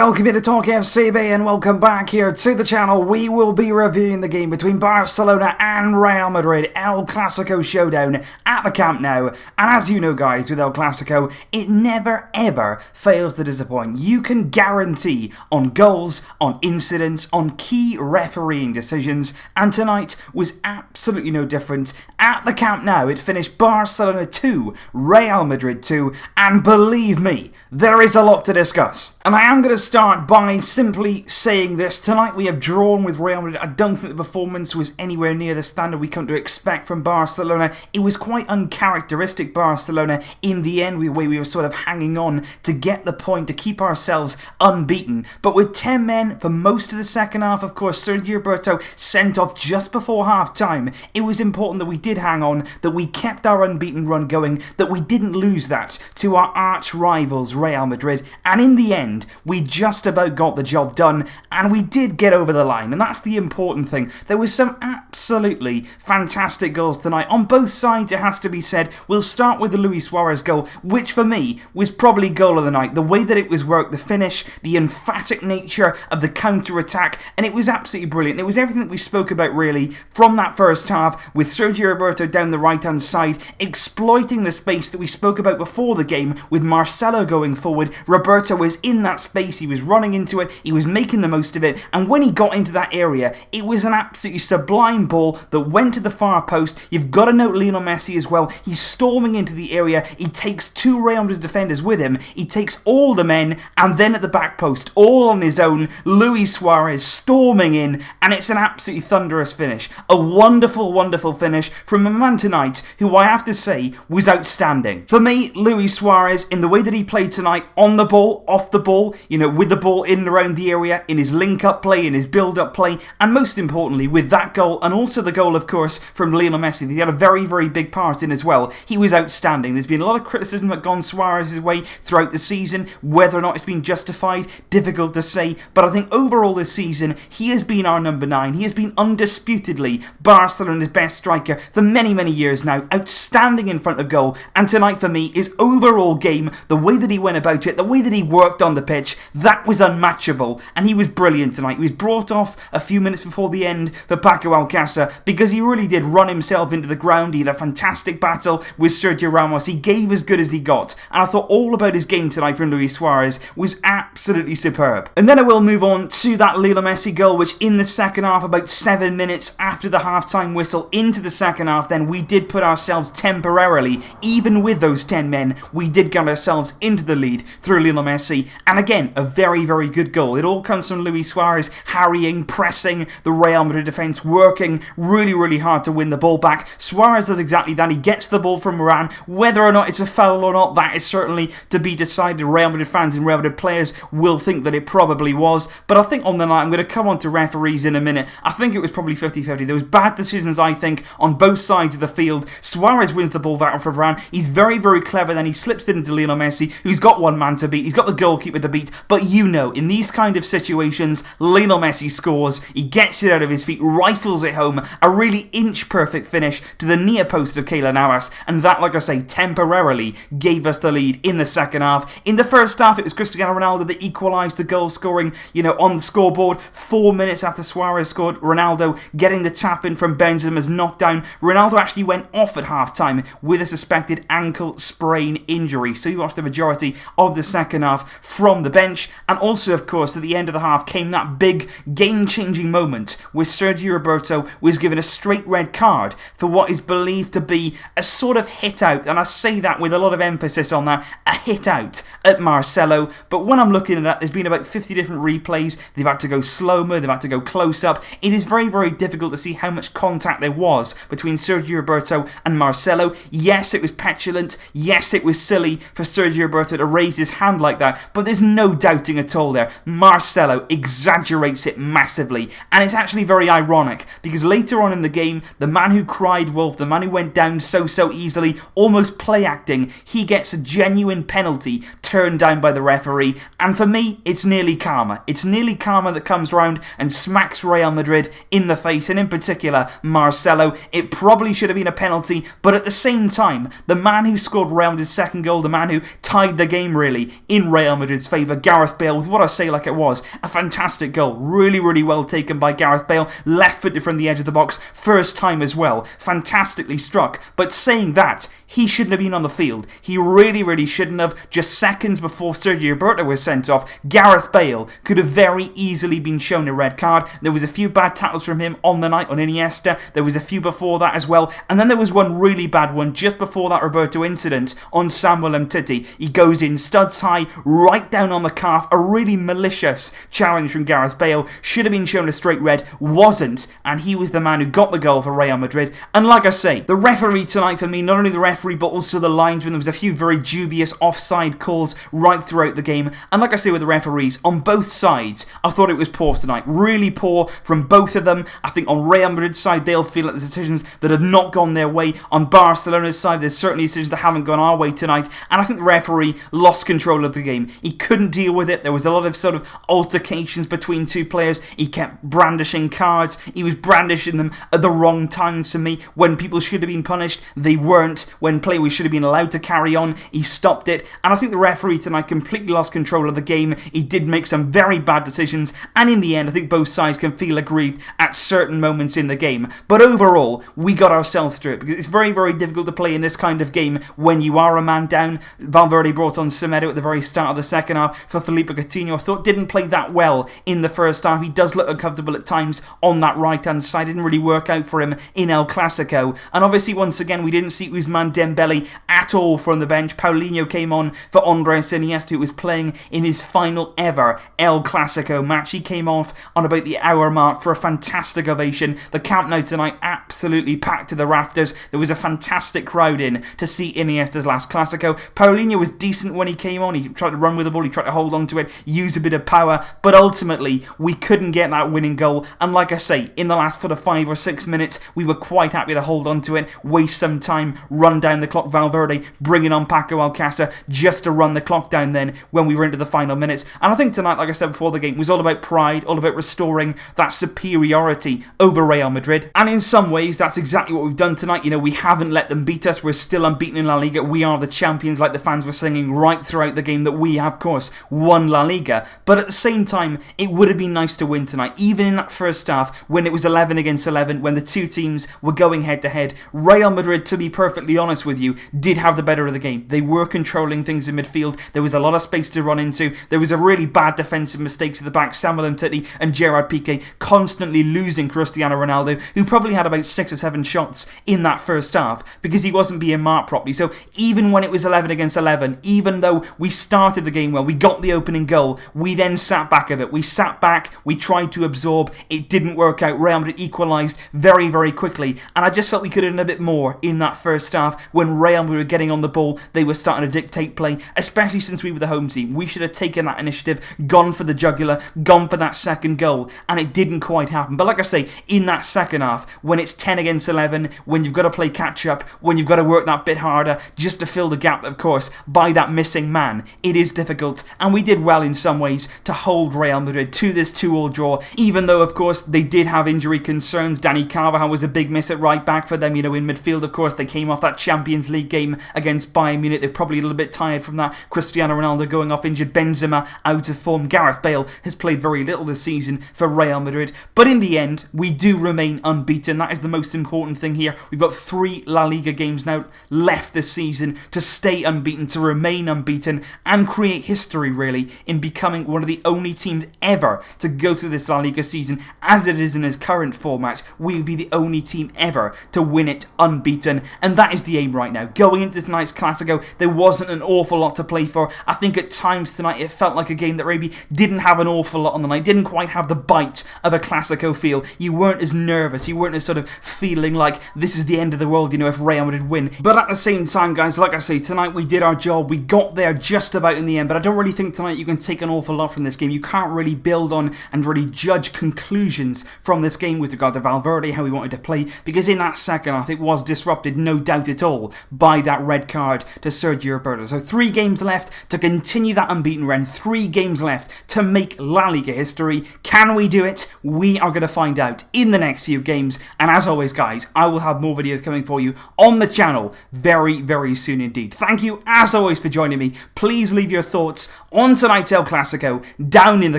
Welcome to Talk FCB and welcome back here to the channel. We will be reviewing the game between Barcelona and Real Madrid, El Clasico showdown at the Camp Nou. And as you know guys, with El Clasico, it never ever fails to disappoint. You can guarantee on goals, on incidents, on key refereeing decisions, and tonight was absolutely no different. At the Camp Nou, it finished Barcelona 2, Real Madrid 2, and believe me, there is a lot to discuss. And I am going to start by simply saying this. Tonight we have drawn with Real Madrid. I don't think the performance was anywhere near the standard we come to expect from Barcelona. It was quite uncharacteristic Barcelona in the end, we were sort of hanging on to get the point, to keep ourselves unbeaten. But with 10 men for most of the second half, of course, Sergio Roberto sent off just before half time. It was important that we did hang on, that we kept our unbeaten run going, that we didn't lose that to our arch rivals Real Madrid. And in the end, we just about got the job done, and we did get over the line, and that's the important thing. There was some absolutely fantastic goals tonight on both sides, it has to be said. We'll start with the Luis Suarez goal, which for me was probably goal of the night. The way that it was worked, the finish, the emphatic nature of the counter-attack, and it was absolutely brilliant. It was everything that we spoke about really from that first half, with Sergio Roberto down the right-hand side, exploiting the space that we spoke about before the game, with Marcelo going forward. Roberto was in that space, he was running into it, he was making the most of it, and when he got into that area, it was an absolutely sublime ball that went to the far post. You've got to note Lionel Messi as well. He's storming into the area, he takes two Real Madrid defenders with him, he takes all the men, and then at the back post, all on his own, Luis Suarez storming in, and it's an absolutely thunderous finish. A wonderful, wonderful finish from a man tonight who I have to say was outstanding. For me, Luis Suarez, in the way that he played tonight, on the ball, off the ball, with the ball in and around the area, in his link-up play, in his build-up play, and most importantly, with that goal, and also the goal, of course, from Lionel Messi, that he had a very, very big part in as well. He was outstanding. There's been a lot of criticism that gone Suarez's way throughout the season. Whether or not it's been justified, difficult to say, but I think overall this season, he has been our number 9. He has been undisputedly Barcelona's best striker for many, many years now. Outstanding in front of goal, and tonight for me, his overall game, the way that he went about it, the way that he worked on the pitch, that was unmatchable, and he was brilliant tonight. He was brought off a few minutes before the end for Paco Alcácer because he really did run himself into the ground. He had a fantastic battle with Sergio Ramos. He gave as good as he got, and I thought all about his game tonight from Luis Suarez was absolutely superb. And then I will move on to that Lionel Messi goal, which in the second half, about 7 minutes after the half-time whistle into the second half, then we did put ourselves temporarily, even with those 10 men, we did get ourselves into the lead through Lionel Messi, and again, a very, very good goal. It all comes from Luis Suarez harrying, pressing the Real Madrid defence, working really, really hard to win the ball back. Suarez does exactly that. He gets the ball from Varane. Whether or not it's a foul or not, that is certainly to be decided. Real Madrid fans and Real Madrid players will think that it probably was, but I think on the night, I'm going to come on to referees in a minute, I think it was probably 50-50. There was bad decisions, I think, on both sides of the field. Suarez wins the ball back for Varane. He's very, very clever, then he slips it into Lionel Messi, who's got one man to beat. He's got the goalkeeper to beat, but in these kind of situations, Lionel Messi scores, he gets it out of his feet, rifles it home, a really inch-perfect finish to the near post of Keylor Navas, and that, like I say, temporarily gave us the lead in the second half. In the first half, it was Cristiano Ronaldo that equalised the goal scoring, on the scoreboard. 4 minutes after Suarez scored, Ronaldo getting the tap in from Benzema's knockdown. Ronaldo actually went off at half-time with a suspected ankle sprain injury, so he watched the majority of the second half from the bench. And also, of course, at the end of the half came that big game-changing moment where Sergio Roberto was given a straight red card for what is believed to be a sort of hit-out, and I say that with a lot of emphasis on that, a hit-out at Marcelo. But when I'm looking at that, there's been about 50 different replays. They've had to go slow-mo, they've had to go close-up. It is very, very difficult to see how much contact there was between Sergio Roberto and Marcelo. Yes, it was petulant. Yes, it was silly for Sergio Roberto to raise his hand like that, but there's no doubting at all there. Marcelo exaggerates it massively, and it's actually very ironic because later on in the game, the man who cried wolf, the man who went down so easily, almost play acting, he gets a genuine penalty turned down by the referee, and for me, it's nearly karma. It's nearly karma that comes round and smacks Real Madrid in the face, and in particular, Marcelo. It probably should have been a penalty, but at the same time, the man who scored Real Madrid's second goal, the man who tied the game really in Real Madrid's favour, Gareth Gareth Bale with what I say like it was, a fantastic goal. Really, really well taken by Gareth Bale, left-footed from the edge of the box, first time as well, fantastically struck. But saying that, he shouldn't have been on the field. He really, really shouldn't have. Just seconds before Sergio Roberto was sent off, Gareth Bale could have very easily been shown a red card. There was a few bad tackles from him on the night on Iniesta. There was a few before that as well. And then there was one really bad one just before that Roberto incident on Samuel Umtiti. He goes in studs high, right down on the calf. A really malicious challenge from Gareth Bale. Should have been shown a straight red, wasn't. And he was the man who got the goal for Real Madrid. And like I say, the referee tonight for me, not only the referee but also the linesman, there was a few very dubious offside calls right throughout the game. And like I say with the referees, on both sides, I thought it was poor tonight. Really poor from both of them. I think on Real Madrid's side, they'll feel like there's decisions that have not gone their way. On Barcelona's side, there's certainly decisions that haven't gone our way tonight. And I think the referee lost control of the game. He couldn't deal with it. There was a lot of sort of altercations between two players. He kept brandishing cards. He was brandishing them at the wrong times to me. When people should have been punished, they weren't. When players should have been allowed to carry on, he stopped it. And I think the referee tonight completely lost control of the game. He did make some very bad decisions. And in the end, I think both sides can feel aggrieved at certain moments in the game. But overall, we got ourselves through it. Because it's very, very difficult to play in this kind of game when you are a man down. Valverde brought on Semedo at the very start of the second half for Felipe Coutinho. I thought didn't play that well in the first half. He does look uncomfortable at times on that right-hand side. Didn't really work out for him in El Clasico. And obviously, once again, we didn't see Ousmane Dembele at all from the bench. Paulinho came on for Andres Iniesta, who was playing in his final ever El Clasico match. He came off on about the hour mark for a fantastic ovation. The Camp Nou tonight absolutely packed to the rafters. There was a fantastic crowd in to see Iniesta's last Clasico. Paulinho was decent when he came on. He tried to run with the ball, he tried to hold on to it, use a bit of power, but ultimately we couldn't get that winning goal. And like I say, in the last 5 or 6 minutes, we were quite happy to hold on to it, waste some time, run down the clock. Valverde bringing on Paco Alcácer just to run the clock down then when we were into the final minutes. And I think tonight, like I said before the game, was all about pride, all about restoring that superiority over Real Madrid. And in some ways, that's exactly what we've done tonight. You know, we haven't let them beat us. We're still unbeaten in La Liga. We are the champions, like the fans were singing right throughout the game, that we have, of course, won La Liga. But at the same time, it would have been nice to win tonight. Even in that first half, when it was 11 against 11, when the two teams were going head to head, Real Madrid, to be perfectly honest with you, did have the better of the game. They were controlling things in midfield. There was a lot of space to run into. There was a really bad defensive mistakes at the back. Samuel Umtiti and Gerard Piqué constantly losing Cristiano Ronaldo, who probably had about 6 or 7 shots in that first half because he wasn't being marked properly. So even when it was 11 against 11, even though we started the game well, we got the opening goal, we then sat back a bit. We sat back, we tried to absorb. It didn't work out. Real Madrid equalised very, very quickly. And I just felt we could have done a bit more in that first half when Real Madrid were getting on the ball. They were starting to dictate play, especially since we were the home team. We should have taken that initiative, gone for the jugular, gone for that second goal, and it didn't quite happen. But like I say, in that second half, when it's 10 against 11, when you've got to play catch-up, when you've got to work that bit harder just to fill the gap, of course, by that missing man, it is difficult. And we did well in some ways to hold Real Madrid to this 2-2 draw, even though, of course, they did have injury concerns. Dani Carvajal was a big miss at right back for them. You know, in midfield, of course, they came off that Champions League game against Bayern Munich. They're probably a little bit tired from that. Cristiano Ronaldo going off injured. Benzema out of form. Gareth Bale has played very little this season for Real Madrid. But in the end, we do remain unbeaten. That is the most important thing here. We've got 3 La Liga games now left this season to stay unbeaten, to remain unbeaten, and create history, really, in becoming one of the only teams ever to go through this La Liga season as it is in its current format. We would be the only team ever to win it unbeaten, and that is the aim right now. Going into tonight's Clasico, there wasn't an awful lot to play for. I think at times tonight it felt like a game that maybe didn't have an awful lot on the night, didn't quite have the bite of a Clasico feel. You weren't as nervous, you weren't as sort of feeling like this is the end of the world, you know, if Real Madrid win. But at the same time, guys, like I say, tonight we did our job. We got there just about in the end, but I don't really think tonight you can take an awful lot from this game. You can't really build on and really judge conclusions from this game with regard to Valverde, how he wanted to play, because in that second half it was disrupted, no doubt at all, by that red card to Sergio Roberto. So 3 games left to continue that unbeaten run, 3 games left to make La Liga history. Can we do it? We are going to find out in the next few games, and as as always, guys, I will have more videos coming for you on the channel very, very soon indeed. Thank you, as always, for joining me. Please leave your thoughts on tonight's El Clasico down in the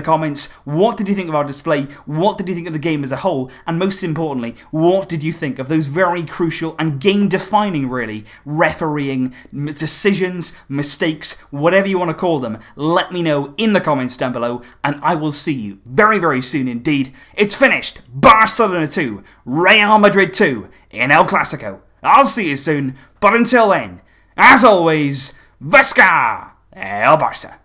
comments. What did you think of our display? What did you think of the game as a whole? And most importantly, what did you think of those very crucial and game-defining, really, refereeing decisions, mistakes, whatever you want to call them? Let me know in the comments down below, and I will see you very, very soon indeed. It's finished. Barcelona 2, Real Madrid 2 in El Clasico. I'll see you soon, but until then, as always, Visca El Barça.